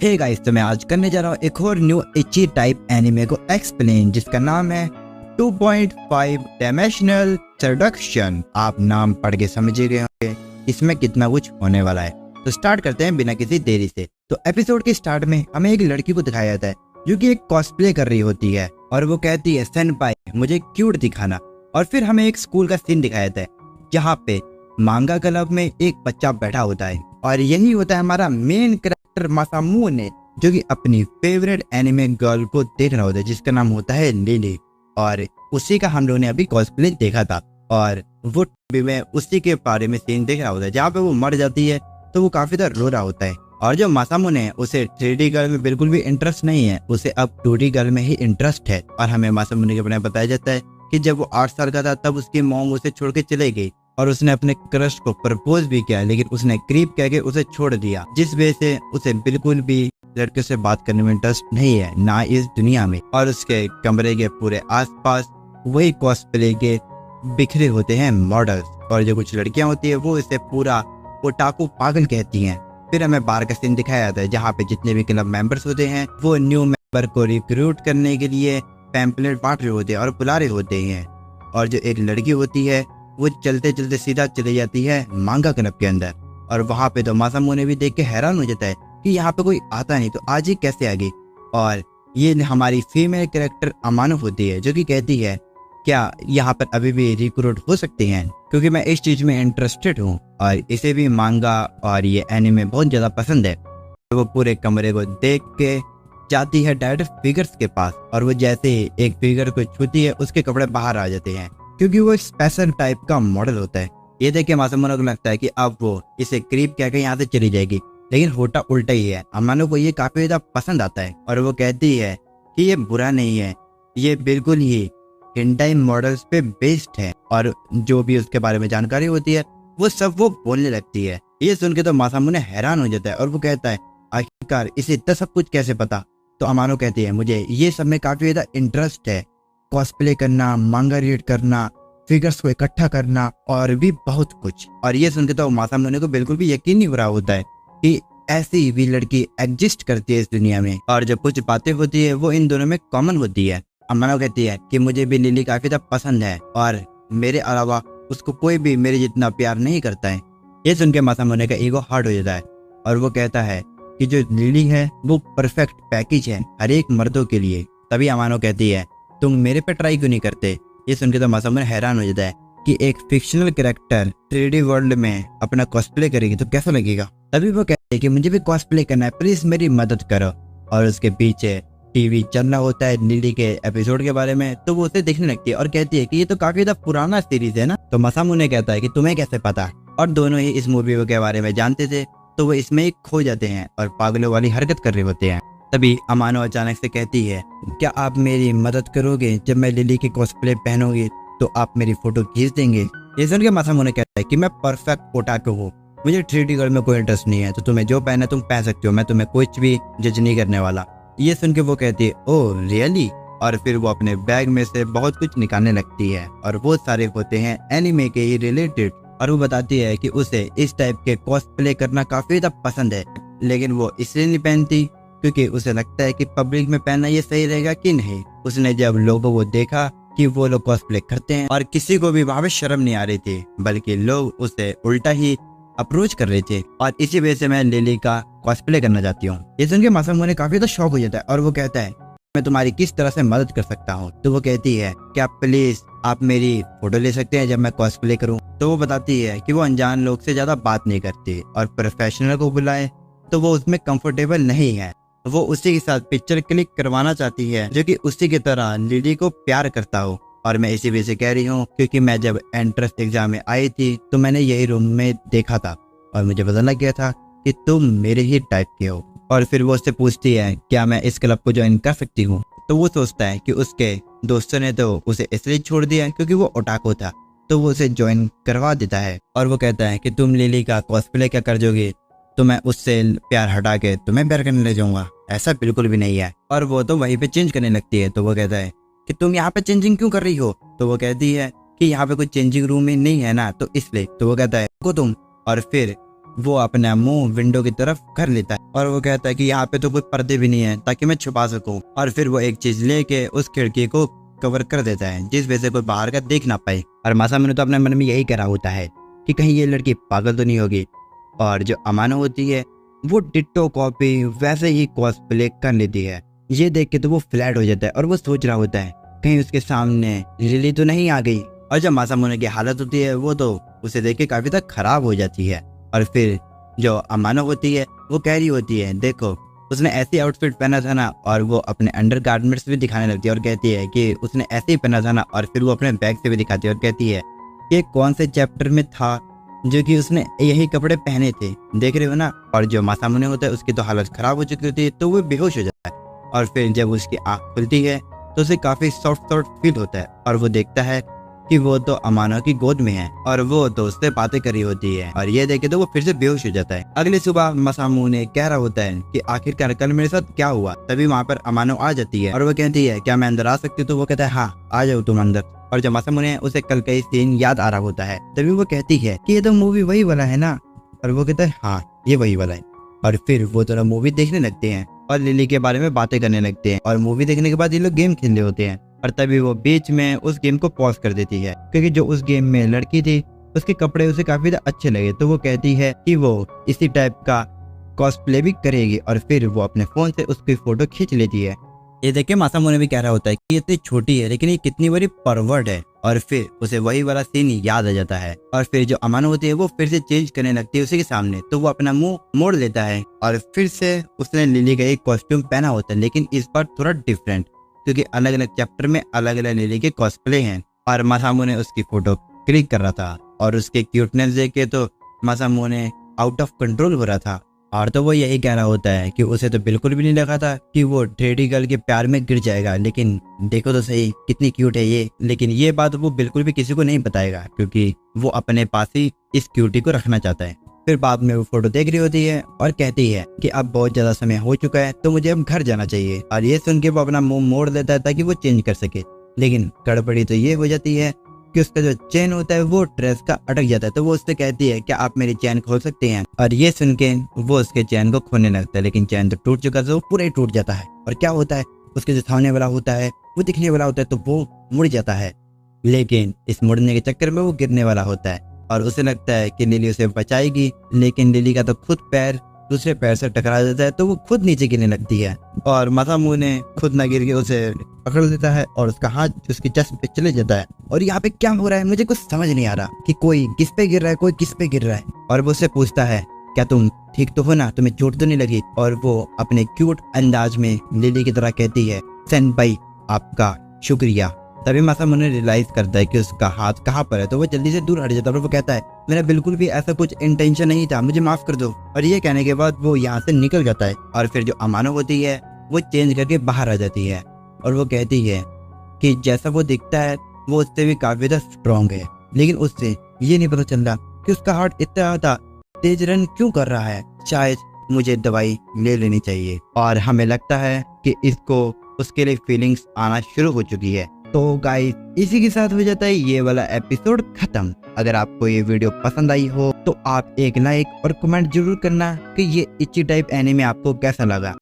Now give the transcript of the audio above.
Hey guys, तो मैं आज करने जा रहा हूँ एक और न्यू इची टाइप एनिमे को एक्सप्लेन, जिसका नाम है 2.5 डायमेंशनल सेडक्शन। आप नाम पढ़ के समझ ही गए होंगे इसमें कितना कुछ होने वाला है। तो स्टार्ट करते हैं बिना किसी देरी से। तो एपिसोड के स्टार्ट में हमें एक लड़की को दिखाया जाता है जो कि एक कॉस्प्ले कर रही होती है और वो कहती है सेनपाई मुझे क्यूट दिखाना। और फिर हमें एक स्कूल का सीन दिखाया जाता है जहाँ पे मांगा क्लब में एक बच्चा बैठा होता है और यही होता है हमारा मेन कैरेक्टर मासामुने, जो कि अपनी फेवरेट एनिमे गर्ल को देख रहा होता है जिसका नाम होता है लिली। और उसी का हम लोगों ने अभी कॉस्प्ले देखा था और वो भी में उसी के बारे में सीन देख रहा होता है जहाँ पे वो मर जाती है तो वो काफी ज्यादा रो रहा होता है। और जो मासामुने है उसे 3D गर्ल में बिल्कुल भी इंटरेस्ट नहीं है, उसे अब 2D गर्ल में ही इंटरेस्ट है। और हमें मासामुने के बारे में बताया जाता है कि जब वो 8 साल का था तब उसकी मॉम उसे छोड़ के चले गई और उसने अपने क्रश को प्रपोज भी किया, लेकिन उसने क्रीप कह के उसे छोड़ दिया, जिस वजह से उसे बिल्कुल भी लड़के से बात करने में इंटरेस्ट नहीं है, ना इस दुनिया में। और उसके कमरे के पूरे आसपास वही कॉस्प्ले के बिखरे होते हैं मॉडल्स और जो कुछ लड़कियां होती है वो इसे पूरा ओटाकू पागल कहती हैं। फिर हमें बार का सीन दिखाया जाता है जहाँ पे जितने भी क्लब मेंबर्स होते हैं वो न्यू मेंबर को रिक्रूट करने के लिए पैम्पलेट बांट रहे होते हैं और बुला रहे होते हैं। और जो एक लड़की होती है वो चलते चलते सीधा चली जाती है मांगा क्लब के अंदर और वहाँ पे तो मासामुने भी देख के हैरान हो जाता है कि यहाँ पे कोई आता नहीं तो आज ही कैसे आ गई। और ये हमारी फीमेल कैरेक्टर अमानो होती है जो कि कहती है क्या यहाँ पर अभी भी रिक्रूट हो सकते हैं, क्योंकि मैं इस चीज में इंटरेस्टेड हूँ और इसे भी मांगा और ये एनिमे बहुत ज्यादा पसंद है। तो वो पूरे कमरे को देख के जाती है डायरेक्ट फिगर्स के पास और वो जैसे ही एक फिगर को छूती है उसके कपड़े बाहर आ जाते हैं क्योंकि वो एक स्पेशल टाइप का मॉडल होता है। ये देख के मासामुने को लगता है कि अब वो इसे क्रीप कह के यहाँ से चली जाएगी, लेकिन होता उल्टा ही है। अमानो को ये काफी ज्यादा पसंद आता है और वो कहती है कि ये बुरा नहीं है, ये बिल्कुल ही हिंटाई मॉडल्स पे बेस्ड है। और जो भी उसके बारे में जानकारी होती है वो सब वो बोलने लगती है। ये सुन के तो मासामुने हैरान हो जाता है और वो कहता है आखिरकार इसे इतना सब कुछ कैसे पता। तो अमानो कहती है मुझे ये सब में काफी ज्यादा इंटरेस्ट है, कॉस्प्ले करना, मांगा रीड करना, फिगर्स को इकट्ठा करना और भी बहुत कुछ। और ये सुन के तो मासामुने को बिल्कुल भी यकीन नहीं हो रहा होता है कि ऐसी भी लड़की एग्जिस्ट करती है इस दुनिया में। और जब कुछ बातें होती है वो इन दोनों में कॉमन होती है। अमानो कहती है कि मुझे भी लिली काफी ज्यादा पसंद है और मेरे अलावा उसको कोई भी मेरे जितना प्यार नहीं करता है। ये सुन के मासामुने का ईगो हर्ट हो जाता है और वो कहता है कि जो लिली है वो परफेक्ट पैकेज है हर एक मर्दों के लिए। तभी अमानो कहती है तुम मेरे पे ट्राई क्यों नहीं करते। ये सुन के तो मासामुने हैरान हो जाता है कि एक फिक्शनल कैरेक्टर 3D वर्ल्ड में अपना कॉस्प्ले करेगी तो कैसा लगेगा। तभी वो कहती है कि मुझे भी कॉस्प्ले करना है, प्लीज मेरी मदद करो। और उसके पीछे टीवी चलना होता है लिली के एपिसोड के बारे में, तो वो उसे देखने लगती है और कहती है कि ये तो काफी ज्यादा पुराना सीरीज है ना। तो मासामुने कहता है कि तुम्हें कैसे पता। और दोनों ही इस मूवी के बारे में जानते थे तो वो इसमें ही खो जाते हैं और पागलों वाली हरकत कर रहे होते हैं। तभी अमानो अचानक से कहती है क्या आप मेरी मदद करोगे, जब मैं लिली के कॉस्प्ले पहनूंगी तो आप मेरी फोटो खींच देंगे। ये सुन के मासामुने कहता है कि मैं परफेक्ट ओटाकू हूँ, मुझे 3D गर्ल में कोई इंटरेस्ट नहीं है, तो तुम्हें जो पहना तुम पहन सकते हो, मैं तुम्हें कुछ भी जज नहीं करने वाला। ये सुन के वो कहती है ओह रियली। और फिर वो अपने बैग में से बहुत कुछ निकालने लगती है और वो सारे होते हैं एनिमे के ही रिलेटेड। और वो बताती है कि उसे इस टाइप के कॉस्प्ले करना काफी ज्यादा पसंद है, लेकिन वो इसलिए नहीं पहनती क्योंकि उसे लगता है कि पब्लिक में पहनना ये सही रहेगा कि नहीं। उसने जब लोगों को देखा कि वो लोग कॉस्प्ले करते हैं और किसी को भी वहां पे शर्म नहीं आ रही थी, बल्कि लोग उसे उल्टा ही अप्रोच कर रहे थे, और इसी वजह से मैं लिली का कॉस्प्ले करना चाहती हूँ। ये सुन के मासामुने काफी ज्यादा शॉक हो जाता है और वो कहता है मैं तुम्हारी किस तरह से मदद कर सकता हूँ। तो वो कहती है क्या प्लीज आप मेरी फोटो ले सकते हैं जब मैं कॉस्प्ले करूँ। तो वो बताती है कि वो अनजान लोग से ज्यादा बात नहीं करती और प्रोफेशनल को बुलाए तो वो उसमें कंफर्टेबल नहीं है। वो उसी के साथ पिक्चर क्लिक करवाना चाहती है जो कि उसी की तरह लिली को प्यार करता हो। और मैं इसी वजह से कह रही हूँ क्योंकि मैं जब एंट्रेंस एग्जाम में आई थी तो मैंने यही रूम में देखा था और मुझे पता लग गया था कि तुम मेरे ही टाइप के हो। और फिर वो उससे पूछती है क्या मैं इस क्लब को ज्वाइन कर सकती हूँ। तो वो सोचता है कि उसके दोस्तों ने तो उसे इसलिए छोड़ दिया क्योंकि वो ओटाकू था, तो वो उसे ज्वाइन करवा देता है। और वो कहता है कि तुम लिली का कॉस्प्ले क्या कर जोगे, तो मैं उससे प्यार हटा के तुम्हें प्यार करने ले जाऊंगा। ऐसा बिल्कुल भी नहीं है। और वो तो वहीं पे चेंज करने लगती है। तो वो कहता है कि तुम यहाँ पे चेंजिंग क्यों कर रही हो। तो वो कहती है कि यहाँ पे कोई चेंजिंग रूम में नहीं है ना, तो इसलिए। तो वो कहता है को तुम। और फिर वो अपना मुंह विंडो की तरफ कर लेता है और वो कहता है कि यहाँ पे तो कोई पर्दे भी नहीं है ताकि मैं छुपा सकूं। और फिर वो एक चीज लेके उस खिड़की को कवर कर देता है जिस वजह से कोई बाहर का देख ना पाए। और मासामुने तो अपने मन में यही करा होता है कि कहीं ये लड़की पागल तो नहीं होगी। और जो अमानो होती है वो डिट्टो कॉपी वैसे ही कॉस्प्ले कर लेती है। ये देख के तो वो फ्लैट हो जाता है और वो सोच रहा होता है कहीं उसके सामने लिली तो नहीं आ गई। और जब मासामुने की हालत होती है वो तो उसे देख के काफी तक खराब हो जाती है। और फिर जो अमानो होती है वो कह रही होती है देखो उसने ऐसी आउटफिट पहना था ना, और वो अपने अंडर गारमेंट्स भी दिखाने लगती है और कहती है कि उसने ऐसे ही पहना था ना। और फिर वो अपने बैग से भी दिखाती है और कहती है कि कौन से चैप्टर में था जो कि उसने यही कपड़े पहने थे, देख रहे हो ना। और जो मासामुने होता है उसकी तो हालत खराब हो चुकी होती है तो वो बेहोश हो जाता है। और फिर जब उसकी आँख खुलती है तो उसे काफी सॉफ्ट फील होता है और वो देखता है कि वो तो अमानो की गोद में है और वो तो उससे बातें करी होती है। और ये देखे तो वो फिर से बेहोश हो जाता है। अगली सुबह मासामुने कह रहा होता है कि आखिरकार कल मेरे साथ क्या हुआ। तभी वहाँ पर अमानो आ जाती है और वो कहती है क्या मैं अंदर आ सकती हूँ। तो वो कहता है हाँ आ जाओ तुम अंदर। और जब मासामुने उसे कल का सीन याद आ रहा होता है तभी वो कहती है कि ये तो मूवी वही वाला है ना। और वो कहता है हाँ ये वही वाला है। और फिर वो दोनों मूवी देखने लगते हैं और लिली के बारे में बातें करने लगते हैं। और मूवी देखने के बाद ये लोग गेम खेल रहे होते हैं और तभी वो बीच में उस गेम को पॉज कर देती है क्योंकि जो उस गेम में लड़की थी उसके कपड़े उसे काफी अच्छे लगे। तो वो कहती है कि वो इसी टाइप का कॉस्प्ले भी करेगी और फिर वो अपने फोन से उसकी फोटो खींच लेती है। ये देख के मासामुने भी कह रहा होता है कि ये इतनी छोटी है लेकिन ये कितनी बड़ी परवर्ड है। और फिर उसे वही वाला सीन याद आ जाता है। और फिर जो अमानो होती है वो फिर से चेंज करने लगती है उसी के सामने। तो वो अपना मुंह मोड़ लेता है और फिर से उसने लिली का एक कॉस्ट्यूम पहना होता है लेकिन इस बार थोड़ा डिफरेंट क्योंकि अलग अलग चैप्टर में अलग अलग लिली के कॉस्प्ले हैं। और मासामुने उसकी फोटो क्लिक कर रहा था और उसके क्यूटनेस देख के तो मासामुने आउट ऑफ कंट्रोल हो रहा था। और तो वो यही कह रहा होता है कि उसे तो बिल्कुल भी नहीं लगा था कि वो टेडी गर्ल के प्यार में गिर जाएगा, लेकिन देखो तो सही कितनी क्यूट है ये। लेकिन ये बात वो बिल्कुल भी किसी को नहीं बताएगा क्योंकि वो अपने पास ही इस क्यूटी को रखना चाहता है। फिर बाद में वो फोटो देख रही होती है और कहती है कि अब बहुत ज्यादा समय हो चुका है तो मुझे अब घर जाना चाहिए। और ये सुन के वो अपना मुंह मोड़ लेता है ताकि वो चेंज कर सके। लेकिन गड़बड़ी तो ये हो जाती है कि उसका जो चेन होता है वो ड्रेस का अटक जाता है। तो वो उससे कहती है क्या आप मेरी चैन खोल सकते हैं। और ये सुन के वो उसके चैन को खोलने लगता है लेकिन चैन तो टूट चुका था, वो पूरा ही टूट जाता है। और क्या होता है उसके जो सामने वाला होता है वो दिखने वाला होता है तो वो मुड़ जाता है। लेकिन इस मुड़ने के चक्कर में वो गिरने वाला होता है और उसे लगता है कि लिली उसे बचाएगी, लेकिन लिली का तो खुद पैर दूसरे पैर से टकरा जाता है तो वो खुद नीचे गिरने लगती है। और मासामुने खुद ना गिर के उसे पकड़ लेता है और उसका हाथ उसकी चेस्ट पे चले जाता है। और यहाँ पे क्या हो रहा है मुझे कुछ समझ नहीं आ रहा कि कोई किस पे गिर रहा है कोई किस पे गिर रहा है। और वो उससे पूछता है क्या तुम ठीक तो हो ना, तुम्हें चोट तो नहीं लगी। और वो अपने क्यूट अंदाज में लिली की तरह कहती है सेनपाई आपका शुक्रिया। तभी मासामुने रियलाइज करता है कि उसका हाथ कहाँ पर है तो वो जल्दी से दूर हट जाता है और वो कहता है मेरा बिल्कुल भी ऐसा कुछ इंटेंशन नहीं था, मुझे माफ कर दो। और ये कहने के बाद वो यहाँ से निकल जाता है। और फिर जो अमानो होती है वो चेंज करके बाहर आ जाती है और वो कहती है कि जैसा वो दिखता है वो उससे भी काफी ज्यादा स्ट्रॉन्ग है, लेकिन उससे ये नहीं पता चल रहा कि उसका हार्ट इतना ज्यादा तेज रन क्यों कर रहा है। शायद मुझे दवाई ले लेनी चाहिए। और हमें लगता है कि इसको उसके लिए फीलिंग्स आना शुरू हो चुकी है। तो गाइस इसी के साथ हो जाता है ये वाला एपिसोड खत्म। अगर आपको ये वीडियो पसंद आई हो तो आप एक लाइक और कमेंट जरूर करना कि ये इच्ची टाइप एनीमे आपको कैसा लगा।